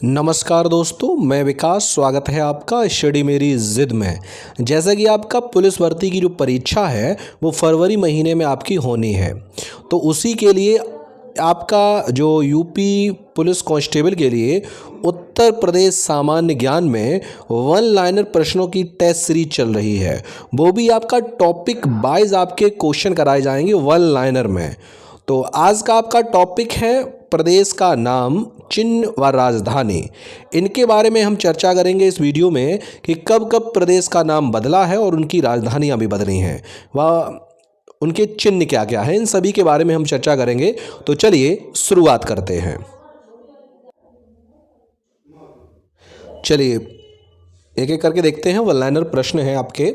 नमस्कार दोस्तों, मैं विकास। स्वागत है आपका स्टडी मेरी ज़िद में। जैसा कि आपका पुलिस भर्ती की जो परीक्षा है वो फरवरी महीने में आपकी होनी है, तो उसी के लिए आपका जो यूपी पुलिस कांस्टेबल के लिए उत्तर प्रदेश सामान्य ज्ञान में वन लाइनर प्रश्नों की टेस्ट सीरीज चल रही है। वो भी आपका टॉपिक वाइज आपके क्वेश्चन कराए जाएंगे वन लाइनर में। तो आज का आपका टॉपिक है प्रदेश का नाम, चिन्ह व राजधानी। इनके बारे में हम चर्चा करेंगे इस वीडियो में कि कब कब प्रदेश का नाम बदला है और उनकी राजधानियां भी बदली हैं, वह उनके चिन्ह क्या क्या हैं, इन सभी के बारे में हम चर्चा करेंगे। तो चलिए शुरुआत करते हैं। चलिए एक एक करके देखते हैं। वन लाइनर प्रश्न है आपके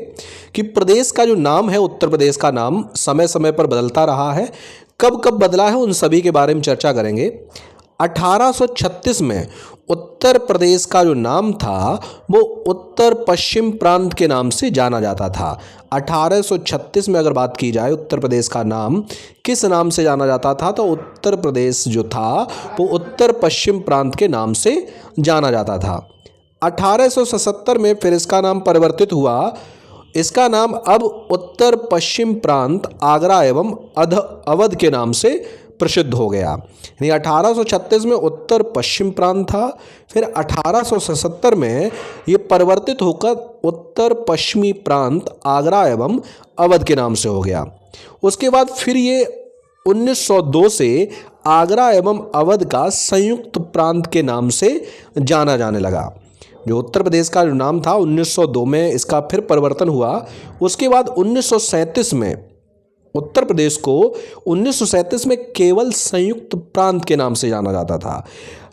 कि प्रदेश का जो नाम है, उत्तर प्रदेश का नाम समय समय पर बदलता रहा है। कब कब बदला है उन सभी के बारे में चर्चा करेंगे। 1836 में उत्तर प्रदेश का जो नाम था वो उत्तर पश्चिम प्रांत के नाम से जाना जाता था। 1836 में अगर बात की जाए उत्तर प्रदेश का नाम किस नाम से जाना जाता था, तो उत्तर प्रदेश जो था वो उत्तर पश्चिम प्रांत के नाम से जाना जाता था। 1877 में फिर इसका नाम परिवर्तित हुआ। इसका नाम अब उत्तर पश्चिम प्रांत आगरा एवं अवध के नाम से प्रसिद्ध हो गया। यानी 1836 में उत्तर पश्चिम प्रांत था, फिर 1877 में ये परिवर्तित होकर उत्तर पश्चिमी प्रांत आगरा एवं अवध के नाम से हो गया। उसके बाद फिर ये 1902 से आगरा एवं अवध का संयुक्त प्रांत के नाम से जाना जाने लगा। जो उत्तर प्रदेश का जो नाम था 1902 में इसका फिर परिवर्तन हुआ। उसके बाद 1937 में उत्तर प्रदेश को 1937 में केवल संयुक्त प्रांत के नाम से जाना जाता था।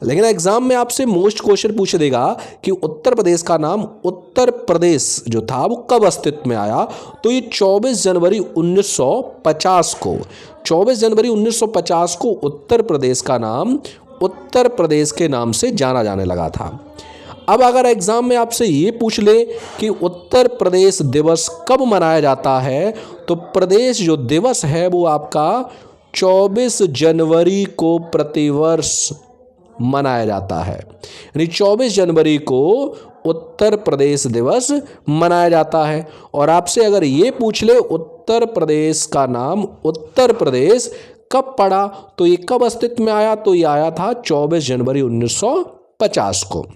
लेकिन एग्जाम में आपसे मोस्ट क्वेश्चन पूछ देगा कि उत्तर प्रदेश का नाम उत्तर प्रदेश जो था वो कब अस्तित्व में आया, तो ये 24 जनवरी 1950 को 24 जनवरी 1950 को उत्तर प्रदेश का नाम उत्तर प्रदेश के नाम से जाना जाने लगा था। अब अगर एग्जाम में आपसे ये पूछ ले कि उत्तर प्रदेश दिवस कब मनाया जाता है, तो प्रदेश जो दिवस है वो आपका 24 जनवरी को प्रतिवर्ष मनाया जाता है। यानी 24 जनवरी को उत्तर प्रदेश दिवस मनाया जाता है। और आपसे अगर ये पूछ ले उत्तर प्रदेश का नाम उत्तर प्रदेश कब पड़ा, तो ये कब अस्तित्व में आया, तो ये आया था 24 जनवरी 1950 को।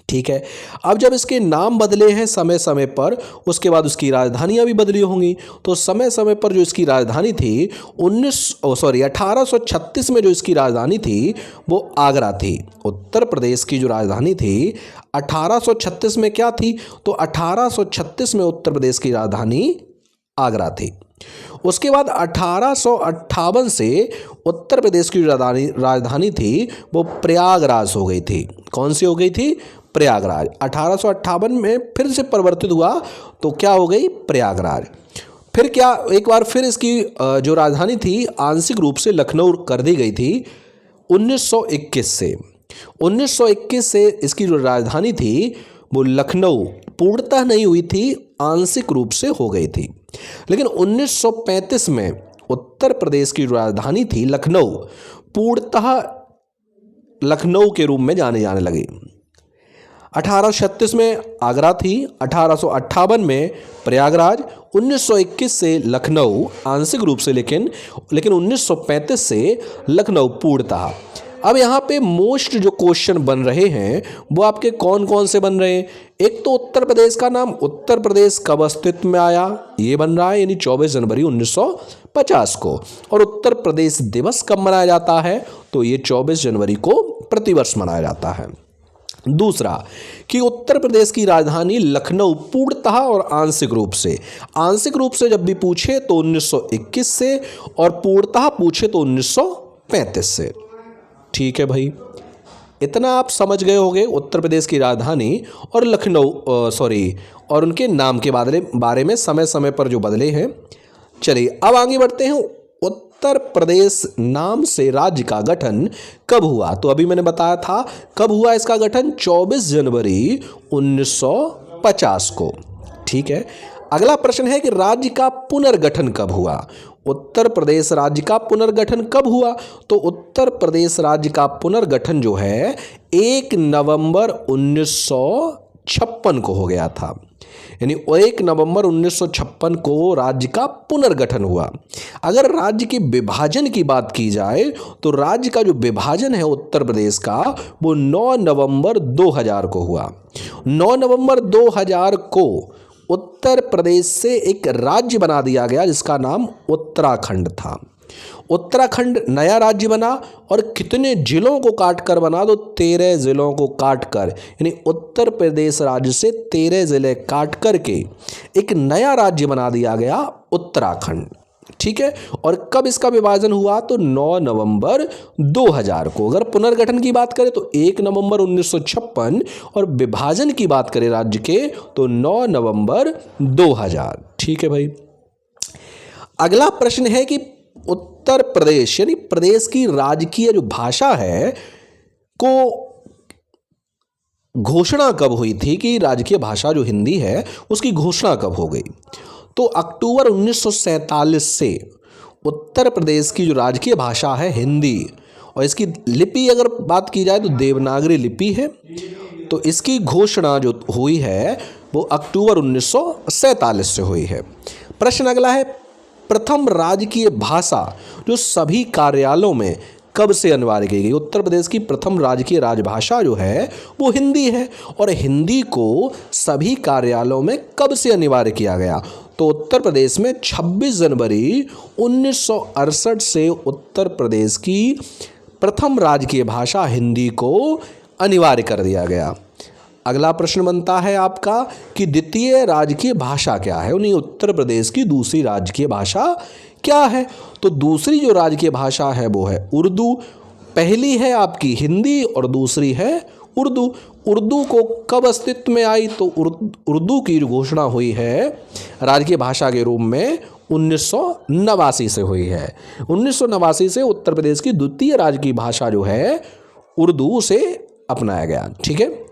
ठीक है। अब जब इसके नाम बदले हैं समय समय पर, उसके बाद उसकी राजधानियां भी बदली होंगी। तो समय समय पर जो इसकी राजधानी थी 1836 में जो इसकी राजधानी थी वो आगरा थी। उत्तर प्रदेश की जो राजधानी थी 1836 में क्या थी, तो 1836 में उत्तर प्रदेश की राजधानी आगरा थी। उसके बाद 1858 से उत्तर प्रदेश की जो राजधानी थी वो प्रयागराज हो गई थी। कौन सी हो गई थी? प्रयागराज। 1858 में फिर से परिवर्तित हुआ तो क्या हो गई? प्रयागराज। फिर क्या एक बार फिर इसकी जो राजधानी थी आंशिक रूप से लखनऊ कर दी गई थी 1921 से। 1921 से इसकी जो राजधानी थी वो लखनऊ पूर्णतः नहीं हुई थी, आंशिक रूप से हो गई थी। लेकिन 1935 में उत्तर प्रदेश की जो राजधानी थी लखनऊ पूर्णतः लखनऊ के रूप में जाने लगी। 1836 में आगरा थी, 1858 में प्रयागराज, 1921 से लखनऊ आंशिक रूप से, लेकिन 1935 से लखनऊ पूर्णतः। अब यहाँ पे मोस्ट जो क्वेश्चन बन रहे हैं वो आपके कौन कौन से बन रहे हैं? एक तो उत्तर प्रदेश का नाम उत्तर प्रदेश कब अस्तित्व में आया, ये बन रहा है, यानी 24 जनवरी 1950 को। और उत्तर प्रदेश दिवस कब मनाया जाता है, तो ये 24 जनवरी को प्रतिवर्ष मनाया जाता है। दूसरा कि उत्तर प्रदेश की राजधानी लखनऊ पूर्णतः और आंशिक रूप से जब भी पूछे तो 1921 से, और पूर्णतः पूछे तो 1935 से। ठीक है भाई, इतना आप समझ गए होंगे उत्तर प्रदेश की राजधानी और लखनऊ और उनके नाम के बारे में समय समय पर जो बदले हैं। चलिए अब आगे बढ़ते हैं। उत्तर प्रदेश नाम से राज्य का गठन कब हुआ, तो अभी मैंने बताया था कब हुआ इसका गठन, 24 जनवरी 1950 को। ठीक है। अगला प्रश्न है कि राज्य का पुनर्गठन कब हुआ। उत्तर प्रदेश राज्य का पुनर्गठन कब हुआ, तो उत्तर प्रदेश राज्य का पुनर्गठन जो है 1 नवंबर 1956 को हो गया था। यानी 1 नवंबर 1956 को राज्य का पुनर्गठन हुआ। अगर राज्य के विभाजन की बात की जाए तो राज्य का जो विभाजन है उत्तर प्रदेश का वो 9 नवंबर 2000 को हुआ। 9 नवंबर 2000 को उत्तर प्रदेश से एक राज्य बना दिया गया जिसका नाम उत्तराखंड था। उत्तराखंड नया राज्य बना और कितने जिलों को काटकर बना, तो 13 जिलों को काटकर, यानी उत्तर प्रदेश राज्य से 13 जिले काट करके एक नया राज्य बना दिया गया उत्तराखंड। ठीक है, और कब इसका विभाजन हुआ, तो 9 नवंबर 2000 को। अगर पुनर्गठन की बात करें तो 1 नवंबर 1956 और विभाजन की बात करें राज्य के तो 9 नवंबर 2000। ठीक है भाई। अगला प्रश्न है कि उत्तर प्रदेश यानी प्रदेश की राजकीय जो भाषा है को घोषणा कब हुई थी, कि राजकीय भाषा जो हिंदी है उसकी घोषणा कब हो गई, तो अक्टूबर 1947 से उत्तर प्रदेश की जो राजकीय भाषा है हिंदी, और इसकी लिपि अगर बात की जाए तो देवनागरी लिपि है, तो इसकी घोषणा जो हुई है वो अक्टूबर 1947 से हुई है। प्रश्न अगला है, प्रथम राजकीय भाषा जो सभी कार्यालयों में कब से अनिवार्य की गई। उत्तर प्रदेश की प्रथम राजकीय राजभाषा जो है वो हिंदी है, और हिंदी को सभी कार्यालयों में कब से अनिवार्य किया गया, तो उत्तर प्रदेश में 26 जनवरी 1968 से उत्तर प्रदेश की प्रथम राजकीय भाषा हिंदी को अनिवार्य कर दिया गया। अगला प्रश्न बनता है आपका कि द्वितीय राजकीय भाषा क्या है, उन्हीं उत्तर प्रदेश की दूसरी राजकीय भाषा क्या है, तो दूसरी जो राजकीय भाषा है वो है उर्दू। पहली है आपकी हिंदी और दूसरी है उर्दू। उर्दू को कब अस्तित्व में आई, तो उर्दू की जो घोषणा हुई है राजकीय भाषा के रूप में 1989 से हुई है। 1989 से उत्तर प्रदेश की द्वितीय राजकीय भाषा जो है उर्दू से अपनाया गया। ठीक है,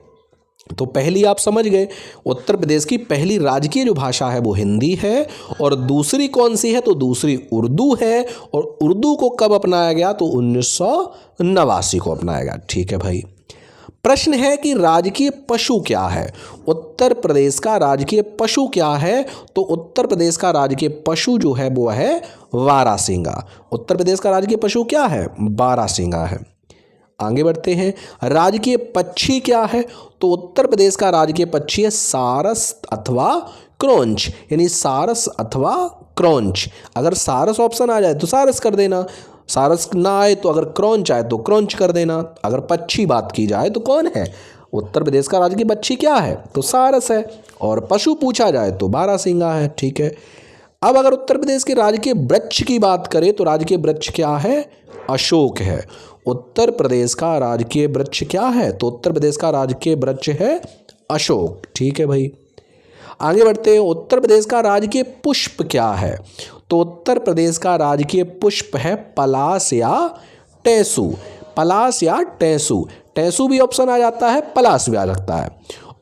तो पहली आप समझ गए, उत्तर प्रदेश की पहली राजकीय जो भाषा है वो हिंदी है, और दूसरी कौन सी है, तो दूसरी उर्दू है, और उर्दू को कब अपनाया गया, तो 1989 को अपनाया गया। ठीक है भाई। प्रश्न है कि राजकीय पशु क्या है, उत्तर प्रदेश का राजकीय पशु क्या है, तो उत्तर प्रदेश का राजकीय पशु जो है वो है बारहसिंगा। उत्तर प्रदेश का राजकीय पशु क्या है, बारहसिंगा है। आगे बढ़ते हैं, राजकीय पक्षी क्या है, तो उत्तर प्रदेश का राजकीय पक्षी है सारस अथवा क्रोंच, यानी सारस अथवा क्रोंच। अगर सारस ऑप्शन आ जाए तो सारस कर देना, सारस ना आए तो अगर क्रोंच आए तो क्रोंच कर देना। अगर पक्षी बात की जाए तो कौन है, उत्तर प्रदेश का राजकीय पक्षी क्या है, तो सारस है, और पशु पूछा जाए तो बारहसिंगा है। ठीक है, अब अगर उत्तर प्रदेश के राजकीय वृक्ष की बात करें तो राजकीय वृक्ष क्या है, अशोक है। उत्तर प्रदेश का राजकीय वृक्ष क्या है, तो उत्तर प्रदेश का राजकीय वृक्ष है अशोक। ठीक है भाई। आगे बढ़ते हैं, उत्तर प्रदेश का राजकीय पुष्प क्या है, तो उत्तर प्रदेश का राजकीय पुष्प है पलास या टेसू। पलास या टेसू, टेसू भी ऑप्शन आ जाता है, पलास भी आ सकता है।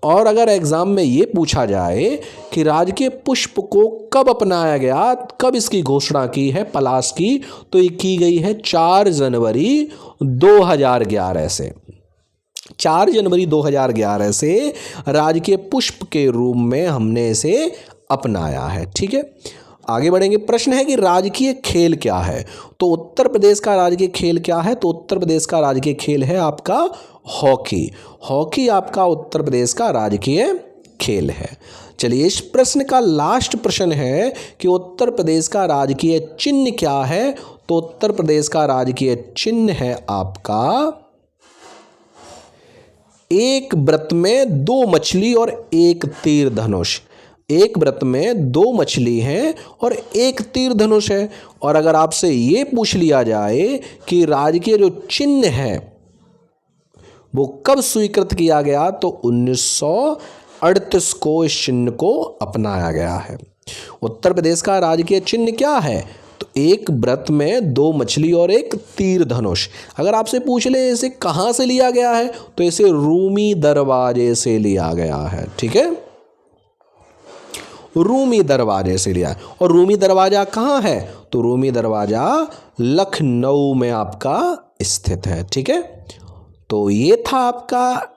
और अगर एग्जाम में ये पूछा जाए कि राजकीय पुष्प को कब अपनाया गया, कब इसकी घोषणा की है पलास की, तो ये की गई है 4 जनवरी 2011 से। 4 जनवरी 2011 से राजकीय पुष्प के रूप में हमने इसे अपनाया है। ठीक है, आगे बढ़ेंगे। प्रश्न है कि राजकीय खेल क्या है, तो उत्तर प्रदेश का राजकीय खेल क्या है, तो उत्तर प्रदेश का राजकीय खेल है आपका हॉकी। हॉकी आपका उत्तर प्रदेश का राजकीय खेल है। चलिए, इस प्रश्न का लास्ट प्रश्न है कि उत्तर प्रदेश का राजकीय चिन्ह क्या है, तो उत्तर प्रदेश का राजकीय चिन्ह है आपका एक वृत्त में 2 मछली और 1 तीर धनुष। एक वृत्त में 2 मछली हैं और 1 तीर धनुष है। और अगर आपसे ये पूछ लिया जाए कि राजकीय जो चिन्ह है वो कब स्वीकृत किया गया, तो 1938 को इस चिन्ह को अपनाया गया है। उत्तर प्रदेश का राजकीय चिन्ह क्या है, तो एक वृत्त में 2 मछली और 1 तीर धनुष। अगर आपसे पूछ ले इसे कहाँ से लिया गया है, तो इसे रूमी दरवाजे से लिया गया है। ठीक है, रूमी दरवाजे से लिया। और रूमी दरवाजा कहाँ है, तो रूमी दरवाजा लखनऊ में आपका स्थित है। ठीक है, तो ये था आपका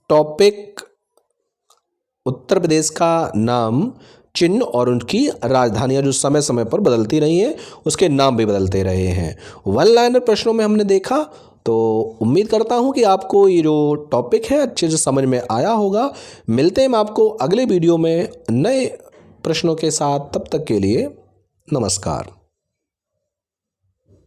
टॉपिक, उत्तर प्रदेश का नाम, चिन्ह और उनकी राजधानियां जो समय समय पर बदलती रही हैं, उसके नाम भी बदलते रहे हैं। वन लाइनर प्रश्नों में हमने देखा। तो उम्मीद करता हूं कि आपको ये जो टॉपिक है अच्छे से समझ में आया होगा। मिलते हैं हम आपको अगले वीडियो में नए प्रश्नों के साथ। तब तक के लिए नमस्कार।